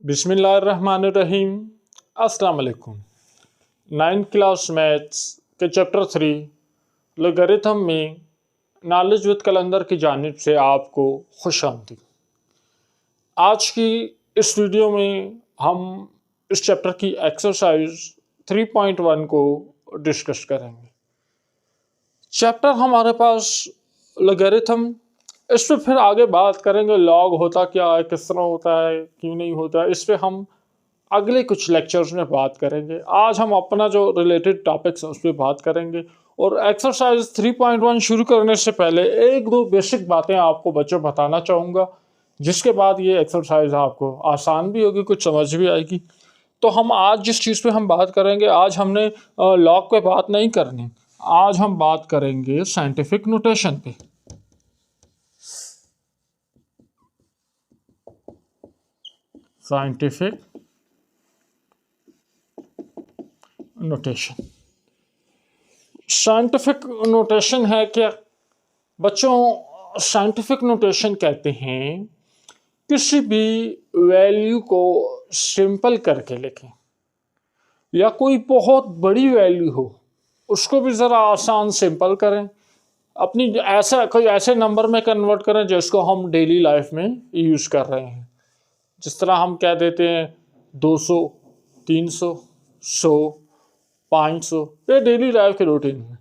बिस्मिल्लाहिर्रहमानिर्रहीम। अस्सलाम वालेकुम। 9th क्लास मैथ्स के चैप्टर 3 लोगरिथम में नॉलेज विद कलंदर की जानिब से आपको खुशामदीद। आज की इस वीडियो में हम इस चैप्टर की एक्सरसाइज 3.1 को डिस्कस करेंगे। चैप्टर हमारे पास लोगरिथम, इस पर फिर आगे बात करेंगे लॉग होता क्या है, किस तरह होता है, क्यों नहीं होता है, इस पर हम अगले कुछ लेक्चर्स में बात करेंगे। आज हम अपना जो रिलेटेड टॉपिक्स है उस पर बात करेंगे। और एक्सरसाइज 3.1 शुरू करने से पहले एक दो बेसिक बातें आपको बच्चों बताना चाहूँगा, जिसके बाद ये एक्सरसाइज आपको आसान भी होगी, कुछ समझ भी आएगी। तो हम आज जिस चीज़ पे हम बात करेंगे, आज हमने लॉग पे बात नहीं करनी, आज हम बात करेंगे साइंटिफिक नोटेशन पे। साइंटिफिक नोटेशन, साइंटिफिक नोटेशन है क्या बच्चों? साइंटिफिक नोटेशन कहते हैं किसी भी वैल्यू को सिंपल करके लिखें, या कोई बहुत बड़ी वैल्यू हो उसको भी ज़रा आसान सिंपल करें, अपनी ऐसा कोई ऐसे नंबर में कन्वर्ट करें जिसको हम डेली लाइफ में यूज़ कर रहे हैं। जिस तरह हम कह देते हैं 200, 300, 100, 500, ये डेली लाइफ के रूटीन में।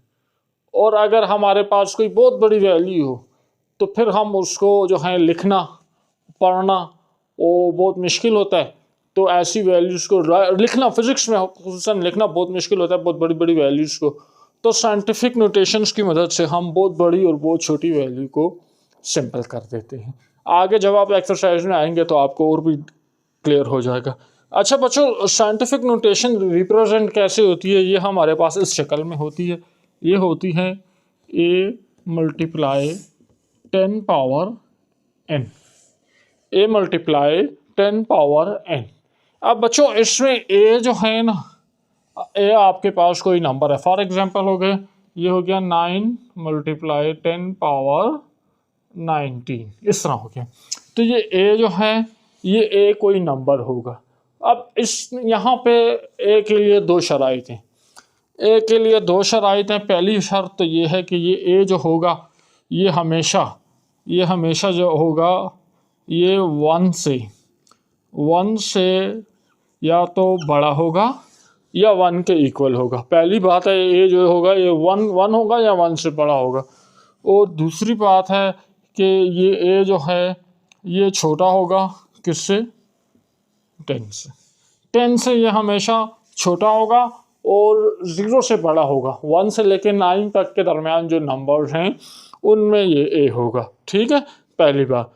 और अगर हमारे पास कोई बहुत बड़ी वैल्यू हो तो फिर हम उसको जो है लिखना पढ़ना वो बहुत मुश्किल होता है। तो ऐसी वैल्यूज़ को लिखना, फिज़िक्स में खुसूसन लिखना बहुत मुश्किल होता है, बहुत बड़ी बड़ी वैल्यूज़ को। तो साइंटिफिक नोटेशंस की मदद से हम बहुत बड़ी और बहुत छोटी वैल्यू को सिंपल कर देते हैं। आगे जब आप एक्सरसाइज में आएंगे तो आपको और भी क्लियर हो जाएगा। अच्छा बच्चों, साइंटिफिक नोटेशन रिप्रेजेंट कैसे होती है? ये हमारे पास इस शक्ल में होती है। ये होती है a multiply 10 power n, a multiply 10 power n। अब बच्चों इसमें a जो है ना, a आपके पास कोई नंबर है, फॉर एग्जांपल हो गया, ये हो गया 9 मल्टीप्लाई 10 पावर 19, इस तरह हो गया। तो ये a जो है, ये a कोई नंबर होगा। अब इस यहाँ पे a के लिए दो शराइत हैं। ए के लिए दो शराइत हैं। पहली शर्त तो ये है कि ये ए जो होगा ये हमेशा जो होगा ये 1 से या तो बड़ा होगा या 1 के इक्वल होगा। पहली बात है ए जो होगा ये 1 होगा या 1 से बड़ा होगा। और दूसरी बात है कि ये ए जो है ये छोटा होगा किससे? 10 से। 10 से ये हमेशा छोटा होगा और 0 से बड़ा होगा। 1 से लेकर 9 तक के दरमियान जो नंबर्स हैं उनमें ये ए होगा। ठीक है, पहली बात।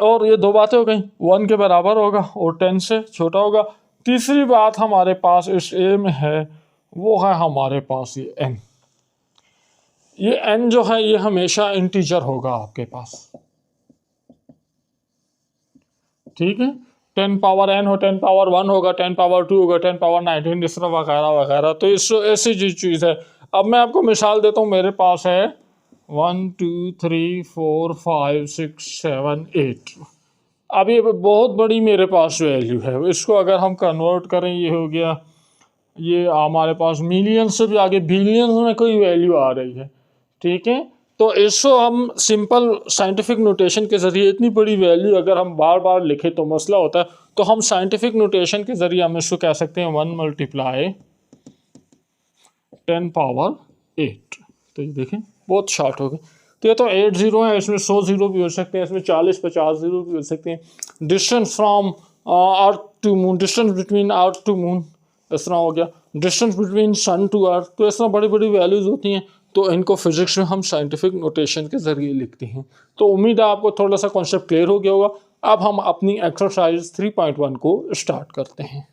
और ये दो बातें हो गई, 1 के बराबर होगा और 10 से छोटा होगा। तीसरी बात हमारे पास इस ए में है, वो है हमारे पास ये n। ये n जो है ये हमेशा इंटीजर होगा आपके पास। ठीक है, 10 पावर n हो, 10 पावर 1 होगा, 10 पावर 2 होगा, 10 पावर 19, इस तरह वगैरह वगैरह। तो इस ऐसी चीज़ है। अब मैं आपको मिसाल देता हूँ। मेरे पास है 1 2 3 4 5 6 7 8। अब ये बहुत बड़ी मेरे पास वैल्यू है। इसको अगर हम कन्वर्ट करें, ये हो गया, ये हमारे पास मिलियन से भी आगे बिलियन में कोई वैल्यू आ रही है। ठीक है, तो इसको हम सिंपल साइंटिफिक नोटेशन के ज़रिए, इतनी बड़ी वैल्यू अगर हम बार बार लिखें तो मसला होता है। तो हम साइंटिफिक नोटेशन के ज़रिए हम इसको कह सकते हैं 1 मल्टीप्लाई 10 पावर 8। तो ये देखें बहुत शॉर्ट हो गए। तो ये तो 8 ज़ीरो है, इसमें 100 ज़ीरो भी हो सकते हैं, इसमें 40-50 ज़ीरो भी हो सकते हैं। Distance from earth to moon, distance between earth to moon, इस तरह हो गया। Distance between sun to earth, तो इस तरह बड़ी बड़ी वैल्यूज़ होती हैं। तो इनको फिजिक्स में हम साइंटिफिक नोटेशन के ज़रिए लिखते हैं। तो उम्मीद है आपको थोड़ा सा कॉन्सेप्ट क्लियर हो गया होगा। अब हम अपनी एक्सरसाइज 3.1 को स्टार्ट करते हैं।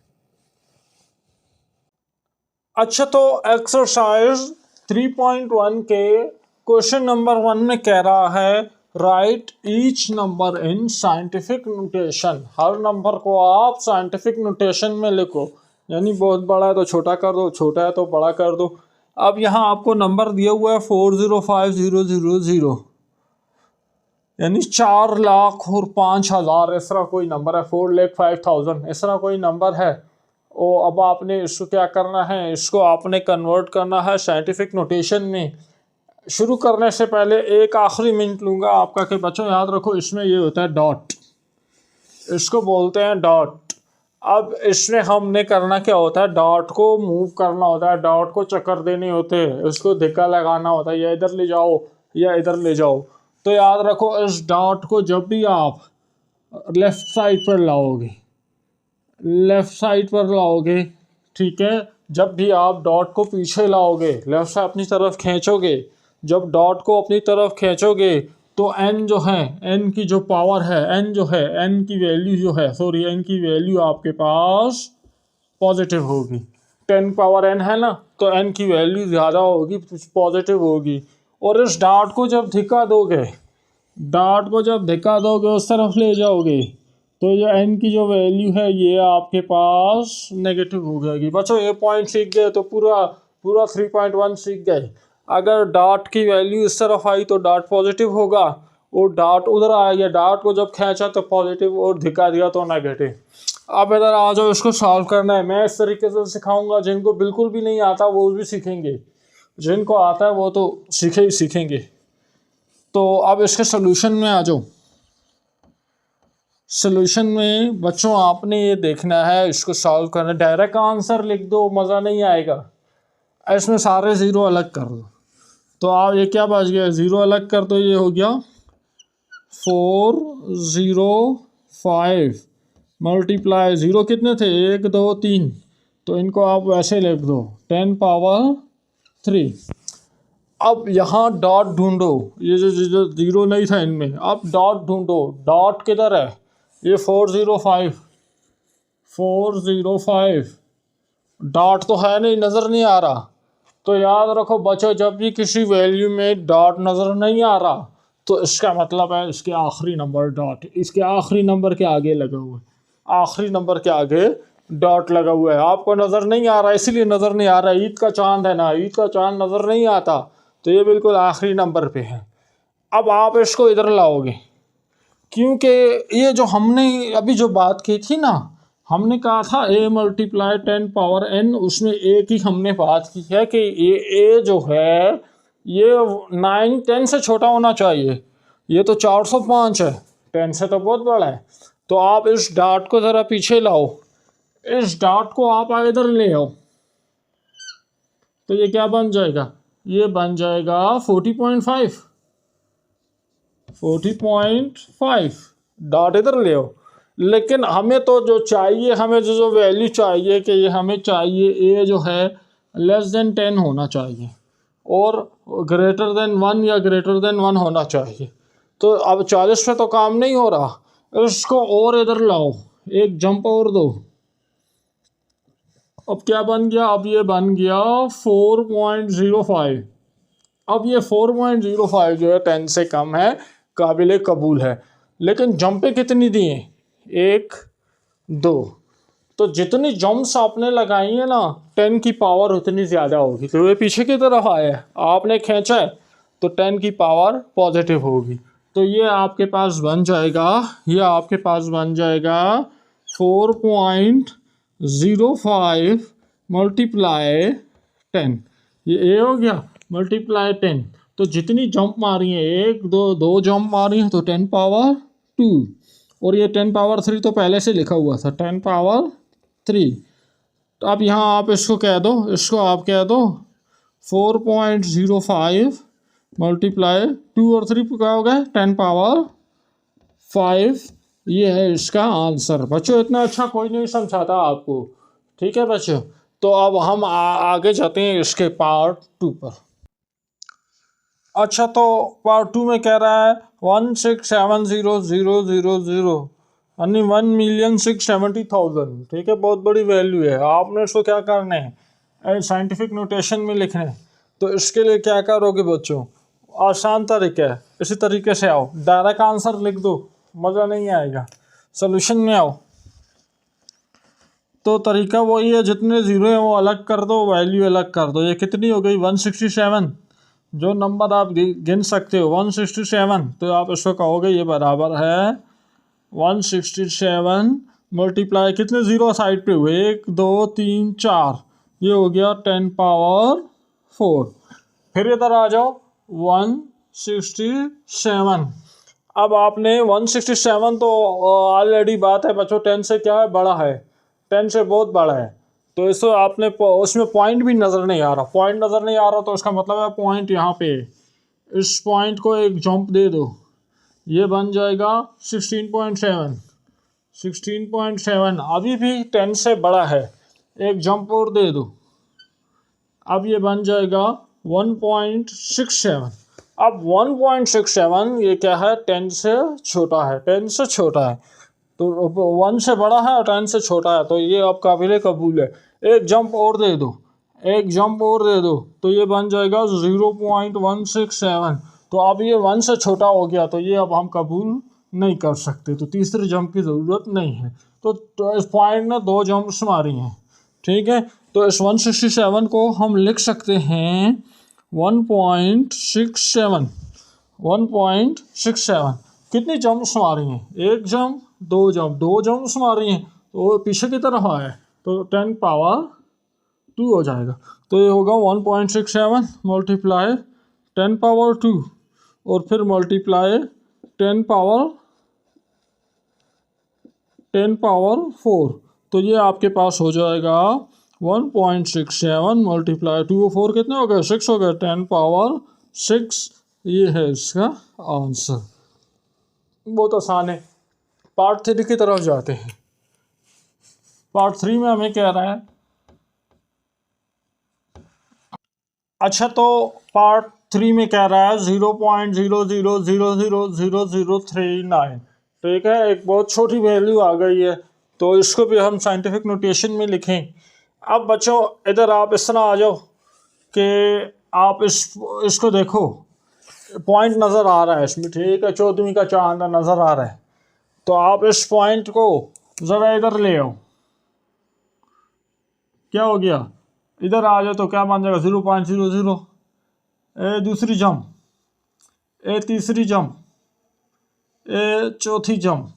अच्छा, तो एक्सरसाइज 3.1 के क्वेश्चन नंबर 1 में कह रहा है right each number in scientific notation. Her number को आप साइंटिफिक नोटेशन में लिखो, यानी बहुत बड़ा है तो छोटा कर दो, छोटा है तो बड़ा कर दो। अब यहाँ आपको नंबर दिया हुआ है 405000। यानी 4 लाख और 5,000 इस तरह कोई नंबर है, 4,05,000 इस तरह कोई नंबर है। और अब आपने इसको क्या करना है, इसको आपने कन्वर्ट करना है साइंटिफिक नोटेशन में। शुरू करने से पहले एक आखिरी मिनट लूँगा आपका कि बच्चों याद रखो, इसमें ये होता है डॉट, इसको बोलते हैं डॉट। अब इसमें हमने करना क्या होता है, डॉट को मूव करना होता है, डॉट को चक्कर देने होते हैं, इसको धिक्का लगाना होता है, या इधर ले जाओ या इधर ले जाओ। तो याद रखो इस डॉट को जब भी आप लेफ़्ट साइड पर लाओगे, लेफ़्ट साइड पर लाओगे, ठीक है, जब भी आप डॉट को पीछे लाओगे, लेफ़्ट से अपनी तरफ खींचोगे, जब डॉट को अपनी तरफ खींचोगे तो एन जो है, एन की जो पावर है, एन जो है, एन की वैल्यू जो है, सॉरी एन की वैल्यू आपके पास पॉजिटिव होगी। 10 पावर एन है ना, तो एन की वैल्यू ज़्यादा होगी, पॉजिटिव होगी। और इस डॉट को जब धिक्का दोगे, डॉट को जब धिक्का दोगे उस तरफ ले जाओगे, तो जो एन की जो वैल्यू है ये आपके पास नेगेटिव हो जाएगी। बच्चों ये पॉइंट सीख गए तो पूरा पूरा 3.1 सीख गए। अगर डॉट की वैल्यू इस तरफ आई तो डॉट पॉजिटिव होगा, और डॉट उधर आ गया, डॉट को जब खींचा तो पॉजिटिव, और धिक्का दिया तो नेगेटिव। अब इधर आ जाओ, इसको सॉल्व करना है। मैं इस तरीके से सिखाऊंगा, जिनको बिल्कुल भी नहीं आता वो भी सीखेंगे, जिनको आता है वो तो सीखेंगे। तो अब इसके सोल्यूशन में आ जाओ। सोल्यूशन में बच्चों आपने ये देखना है, इसको सॉल्व करना, डायरेक्ट आंसर लिख दो, मज़ा नहीं आएगा। इसमें सारे ज़ीरो अलग कर दो, तो आप ये क्या बच गया, ज़ीरो अलग कर दो, ये हो गया 405 मल्टीप्लाई ज़ीरो कितने थे, 1 2 3, तो इनको आप वैसे लिख दो 10 पावर 3। अब यहाँ डॉट ढूंढो, ये जो ज़ीरो नहीं था इनमें, अब डॉट ढूंढो, डॉट किधर है, ये 405 डॉट तो है नहीं, नज़र नहीं आ रहा। तो याद रखो बच्चों, जब भी किसी वैल्यू में डॉट नज़र नहीं आ रहा तो इसका मतलब है इसके आखिरी नंबर डॉट, इसके आखिरी नंबर के आगे लगा हुआ है, आखिरी नंबर के आगे डॉट लगा हुआ है। आपको नज़र नहीं आ रहा, इसीलिए नज़र नहीं आ रहा, ईद का चांद है ना, ईद का चांद नज़र नहीं आता, तो ये बिल्कुल आखिरी नंबर पे है। अब आप इसको इधर लाओगे, क्योंकि ये जो हमने अभी जो बात की थी ना, हमने कहा था a मल्टीप्लाई 10 पावर n, उसमें a की हमने बात की है कि ये a जो है ये 9 10 से छोटा होना चाहिए। ये तो 405 है, 10 से तो बहुत बड़ा है। तो आप इस डॉट को ज़रा पीछे लाओ, इस डॉट को आप इधर ले आओ, तो ये क्या बन जाएगा, ये बन जाएगा 40.5 डॉट इधर ले आओ। लेकिन हमें तो जो चाहिए, हमें जो वैल्यू चाहिए कि ये हमें चाहिए a जो है लेस देन 10 होना चाहिए और ग्रेटर देन 1 या ग्रेटर देन 1 होना चाहिए। तो अब 40 पे तो काम नहीं हो रहा, इसको और इधर लाओ, एक जंप और दो। अब क्या बन गया, अब ये बन गया 4.05। अब ये 4.05 जो है 10 से कम है, काबिल कबूल है। लेकिन जंपें कितनी दी हैं, 1 2, तो जितनी जंप्स आपने लगाई है ना 10 की पावर उतनी ज़्यादा होगी। तो ये पीछे की तरफ आया है, आपने खींचा है तो 10 की पावर पॉजिटिव होगी। तो ये आपके पास बन जाएगा, ये आपके पास बन जाएगा 4.05 मल्टीप्लाई 10, ये ए हो गया, मल्टीप्लाई 10। तो जितनी जंप मारी है, 1 2 2 जंप मारी है, तो 10 पावर 2, और ये 10 पावर 3 तो पहले से लिखा हुआ था, 10 पावर 3। तो अब यहाँ आप इसको कह दो, इसको आप कह दो 4.05 मल्टीप्लाई 2 और 3 क्या हो गया, 10 पावर 5। ये है इसका आंसर। बच्चों इतना अच्छा कोई नहीं समझाता आपको, ठीक है बच्चों। तो अब हम आगे जाते हैं इसके पार्ट 2 पर। अच्छा, तो पार्ट 2 में कह रहा है 1670000, यानी 1,670,000, ठीक है, बहुत बड़ी वैल्यू है। आपने इसको क्या करना है, साइंटिफिक नोटेशन में लिखना है। तो इसके लिए क्या करोगे बच्चों, आसान तरीका है, इसी तरीके से आओ, डायरेक्ट आंसर लिख दो, मज़ा नहीं आएगा। सोल्यूशन में आओ, तो तरीका वही है, जितने ज़ीरो है वो अलग कर दो, वैल्यू अलग कर दो। ये कितनी हो गई 167, जो नंबर आप गिन सकते हो 167, तो आप इसको कहोगे ये बराबर है 167 मल्टीप्लाई कितने ज़ीरो साइड पे हुए, 1 2 3 4, ये हो गया 10⁴। फिर इधर आ जाओ 167। अब आपने 167 तो ऑलरेडी बात है बच्चों 10 से क्या है, बड़ा है, 10 से बहुत बड़ा है। तो इसको आपने उसमें पॉइंट भी नज़र नहीं आ रहा, पॉइंट नज़र नहीं आ रहा तो इसका मतलब है पॉइंट यहाँ पे, इस पॉइंट को एक जंप दे दो, ये बन जाएगा 16.7। 16.7 अभी भी 10 से बड़ा है, एक जंप और दे दो, अब ये बन जाएगा 1.67। अब 1.67 ये क्या है, 10 से छोटा है, 10 से छोटा है, तो 1 से बड़ा है और 10 से छोटा है, तो ये अब काबिल कबूल है। एक जंप और दे दो, एक जंप और दे दो, तो ये बन जाएगा 0.167। तो अब ये 1 से छोटा हो गया, तो ये अब हम कबूल नहीं कर सकते, तो तीसरे जंप की ज़रूरत नहीं है। तो इस पॉइंट ने 2 जंप्स मारी हैं, ठीक है। तो इस 167 को हम लिख सकते हैं 1.67। 1.67 कितनी जंप्स मारी हैं, एक जंप, दो जंप, 2 जंप्स मारी हैं, तो पीछे की तरफ आया है, तो 10⁻² हो जाएगा। तो ये होगा 1.67 मल्टीप्लाई 10⁻², और फिर मल्टीप्लाई 10⁻4। तो ये आपके पास हो जाएगा 1.67 मल्टीप्लाई 2 और 4 कितने हो गए, 6 हो गए, 10⁻6। ये है इसका आंसर। बहुत आसान है। पार्ट 3 की तरफ जाते हैं। पार्ट 3 में हमें कह रहा है, अच्छा तो पार्ट 3 में कह रहा है 0.00000039, ठीक है, एक बहुत छोटी वैल्यू आ गई है, तो इसको भी हम साइंटिफिक नोटेशन में लिखें। अब बच्चों इधर आप इस तरह आ जाओ कि आप इसको देखो, पॉइंट नज़र आ रहा है इसमें, ठीक है, 14वीं का चांद नज़र आ रहा है, तो आप इस पॉइंट को ज़रा इधर ले आओ, क्या हो गया, इधर आ जाओ, तो क्या बन जाएगा 0.00, ए दूसरी जंप, ए तीसरी जंप, ए चौथी जंप,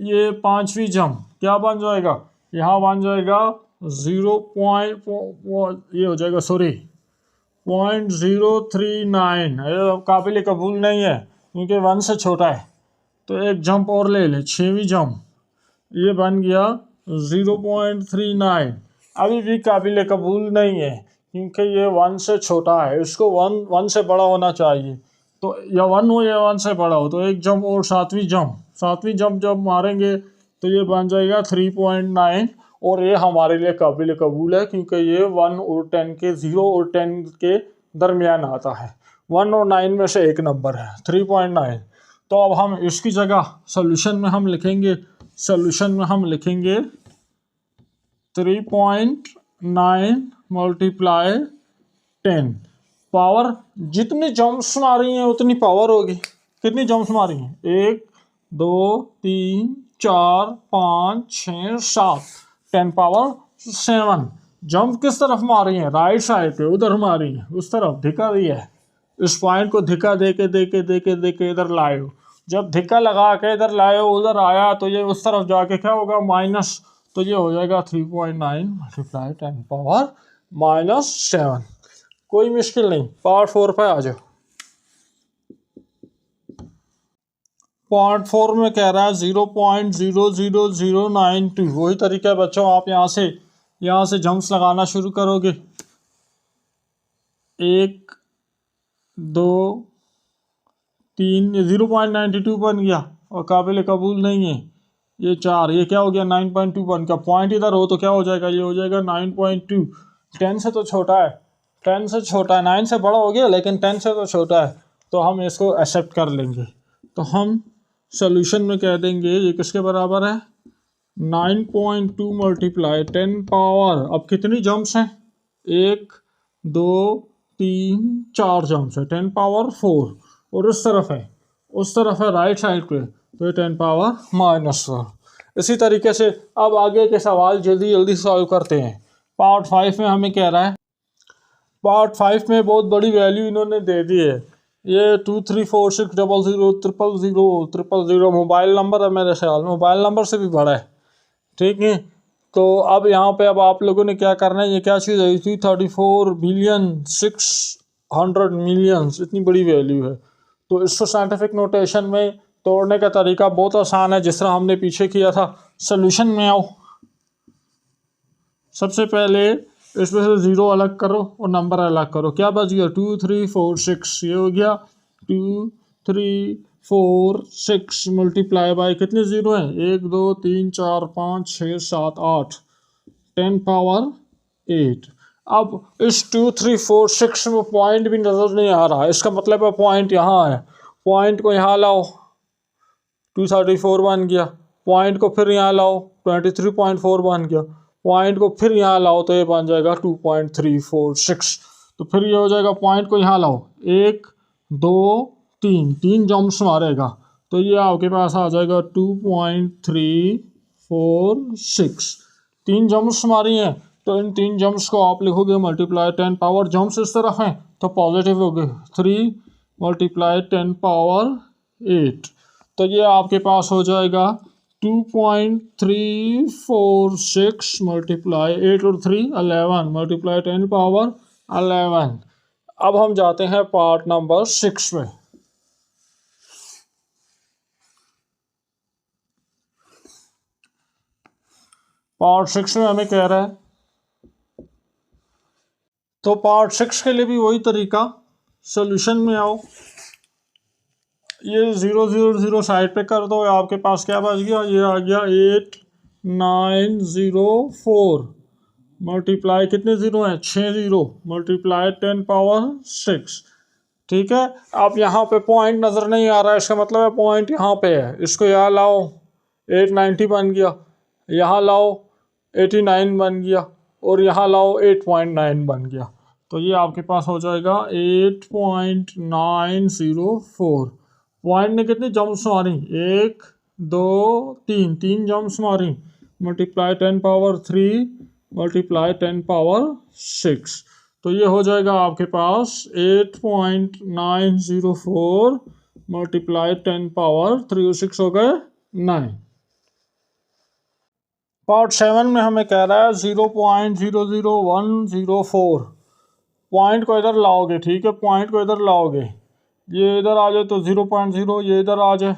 ये 5वीं जंप, क्या बन जाएगा, यहाँ बन जाएगा 0. ये हो जाएगा, सॉरी 0.039, काबिल कबूल नहीं है क्योंकि 1 से छोटा है। तो एक जंप और ले ले, 6वीं जंप, ये बन गया 0.39, अभी भी काबिल कबूल नहीं है क्योंकि ये 1 से छोटा है, इसको 1 से बड़ा होना चाहिए, तो या 1 हो या 1 से बड़ा हो। तो एक जंप और, 7वीं जंप जब मारेंगे तो ये बन जाएगा 3.9, और ये हमारे लिए काबिल कबूल है क्योंकि ये 1 और 10 के 0 और 10 के दरमियान आता है, 1 और 9 में से एक नंबर है 3.9। तो अब हम इसकी जगह सोल्यूशन में हम लिखेंगे 3.9 मल्टीप्लाई 10, पावर जितनी जंप्स मारी हैं उतनी पावर होगी। कितनी जंप्स मारी हैं, 1 2 3 4 5 6 7, 10⁻7। जंप किस तरफ मारी है, राइट साइड पे, उधर मारी है, उस तरफ धिक्का दिया है, इस पॉइंट को धिक्का दे के इधर लाए हो, जब धिक्का लगा के इधर लाए हो, उधर आया, तो ये उस तरफ जाके क्या होगा, माइनस, तो ये हो जाएगा 3.9 मल्टीप्लाई 10⁻⁻7। कोई मुश्किल नहीं। पार्ट 4 पे आ जाओ। पार्ट 4 में कह रहा है 0.00092, वही तरीका है बच्चों, आप यहाँ से जंप्स लगाना शुरू करोगे, 1 2 3, 0.92 बन गया और काबिल कबूल नहीं है, ये 4, ये क्या हो गया 9.2 बन गया, पॉइंट इधर हो तो क्या हो जाएगा, ये हो जाएगा 9.2। 10 से तो छोटा है, 10 से छोटा है, 9 से बड़ा हो गया लेकिन 10 से तो छोटा है, तो हम इसको एक्सेप्ट कर लेंगे। तो हम सोल्यूशन में कह देंगे ये किसके बराबर है, 9.2 मल्टीप्लाई 10 पावर, अब कितनी जंप्स हैं, 1 2 3 4 जंप्स है, 10⁻4, और उस तरफ है राइट साइड पे, तो ये 10⁻⁻4। इसी तरीके से अब आगे के सवाल जल्दी सॉल्व करते हैं। पार्ट 5 में हमें कह रहा है पार्ट 5 में बहुत बड़ी वैल्यू इन्होंने दे दी है। ये 234600000000 मोबाइल नंबर है, मेरे ख्याल में मोबाइल नंबर से भी बड़ा है। ठीक है, तो अब यहाँ पे अब आप लोगों ने क्या करना है, ये क्या चीज़ है, 34,600,000,000 इतनी बड़ी वैल्यू है। तो इसको साइंटिफिक नोटेशन में तोड़ने का तरीका बहुत आसान है, जिस तरह हमने पीछे किया था। सोल्यूशन में आओ, सबसे पहले इसमें से 0 अलग करो और नंबर अलग करो। क्या बच गया, 2346, ये हो गया 2346 मल्टीप्लाई बाय कितने ज़ीरो हैं, 1 2 3 4 5 6 7 8, 10 पावर 8। अब इस 2346 में पॉइंट भी नज़र नहीं आ रहा, इसका मतलब है पॉइंट यहाँ है। पॉइंट को यहाँ लाओ, 234 बन गया। पॉइंट को फिर यहाँ लाओ, 23.4 बन गया। पॉइंट को फिर यहाँ लाओ तो ये बन जाएगा 2.346। तो फिर ये हो जाएगा, पॉइंट को यहाँ लाओ, 1 2 3, 3 जम्प्स मारेगा तो ये आपके पास आ जाएगा 2.346। 3 जम्प्स मारी हैं तो इन 3 जम्प्स को आप लिखोगे मल्टीप्लाई 10 पावर, जम्प्स इस तरफ हैं तो पॉजिटिव हो गए, 3 मल्टीप्लाई 10 पावर 8। तो ये आपके पास हो जाएगा 2.346 मल्टीप्लाई 8 और 3 11 मल्टीप्लाई 10 पावर 11। अब हम जाते हैं पार्ट नंबर 6 में। पार्ट 6 में हमें कह रहा है, तो पार्ट 6 के लिए भी वही तरीका, सॉल्यूशन में आओ, ये 0 0 0 साइड पे कर दो, आपके पास क्या बच गया, ये आ गया 8904 मल्टीप्लाई कितने ज़ीरो हैं, 6 ज़ीरो मल्टीप्लाई 10 पावर 6। ठीक है, अब यहाँ पे पॉइंट नज़र नहीं आ रहा है, इसका मतलब है पॉइंट यहाँ पे है। इसको यहाँ लाओ, 890 बन गया, यहाँ लाओ 89 बन गया और यहाँ लाओ 8.9 बन गया। तो ये आपके पास हो जाएगा 8.904। पॉइंट ने कितनी जम्प्स मारी, 1 2 3, 3 जम्प्स मारी, मल्टीप्लाई 10 पावर 3 मल्टीप्लाई 10 पावर 6। तो ये हो जाएगा आपके पास 8.904 मल्टीप्लाई 10 पावर 3 और 6 हो गए 9। पार्ट 7 में हमें कह रहा है 0.00104। पॉइंट को इधर लाओगे, ठीक है, पॉइंट को इधर लाओगे, ये इधर आ जाए तो 0.0, ये इधर आ जाए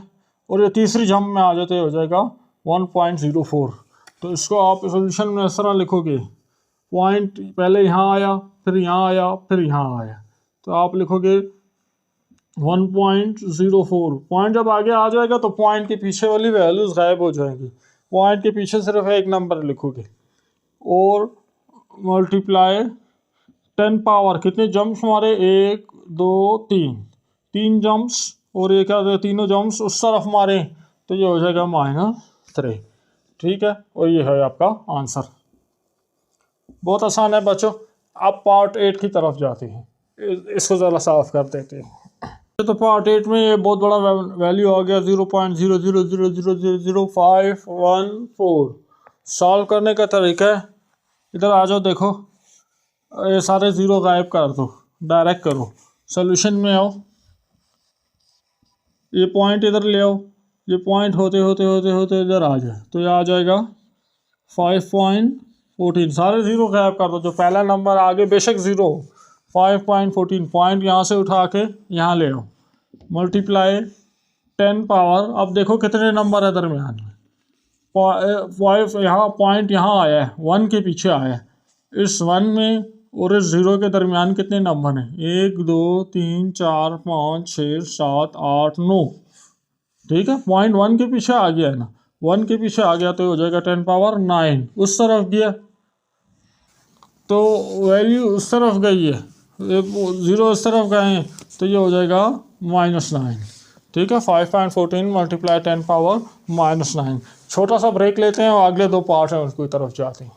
और ये तीसरी जंप में आ जाए तो ये हो जाएगा 1.04। तो इसको आप सोल्यूशन में इस तरह लिखोगे, पॉइंट पहले यहाँ आया, फिर यहाँ आया, फिर यहाँ आया, तो आप लिखोगे 1.04। पॉइंट जब आगे आ जाएगा तो पॉइंट के पीछे वाली वैल्यूज गायब हो जाएंगी, पॉइंट के पीछे सिर्फ एक नंबर लिखोगे और मल्टीप्लाई 10 पावर, कितने जंप्स हमारे, 1 2 3, 3 जंप्स और ये क्या, तीनों जंप्स उस तरफ मारे तो ये हो जाएगा -3। ठीक है, और ये है आपका आंसर। बहुत आसान है बच्चों। अब पार्ट 8 की तरफ जाते हैं, इसको ज़रा साफ कर देते हैं। तो पार्ट 8 में ये बहुत बड़ा वैल्यू आ गया 0.000000514। सॉल्व करने का तरीका है, इधर आ जाओ, देखो ये सारे ज़ीरो गायब कर दो, डायरेक्ट करो, सोल्यूशन में आओ, ये पॉइंट इधर ले आओ, ये पॉइंट होते होते होते होते इधर आ जाए तो ये आ जाएगा 5.14। सारे ज़ीरो गायब कर दो, जो पहला नंबर आगे बेशक ज़ीरो, 5.14 पॉइंट यहाँ से उठा के यहाँ ले आओ, मल्टीप्लाई 10 पावर, अब देखो कितने नंबर है दरमियान में, 5 यहाँ, पॉइंट यहाँ आया है, 1 के पीछे आया है, इस 1 में और इस 0 के दरमियान कितने नंबर हैं, 1 2 3 4 5 6 7 8 9। ठीक है, पॉइंट 1 के पीछे आ गया है ना, 1 के पीछे आ गया तो हो जाएगा 10 पावर 9। उस तरफ गया तो वैल्यू उस तरफ गई है, 0 इस तरफ गए हैं तो ये हो जाएगा -9। ठीक है, 5.14 मल्टीप्लाई 10 पावर -9। छोटा सा ब्रेक लेते हैं और अगले 2 पार्ट हैं उसकी तरफ जाते हैं।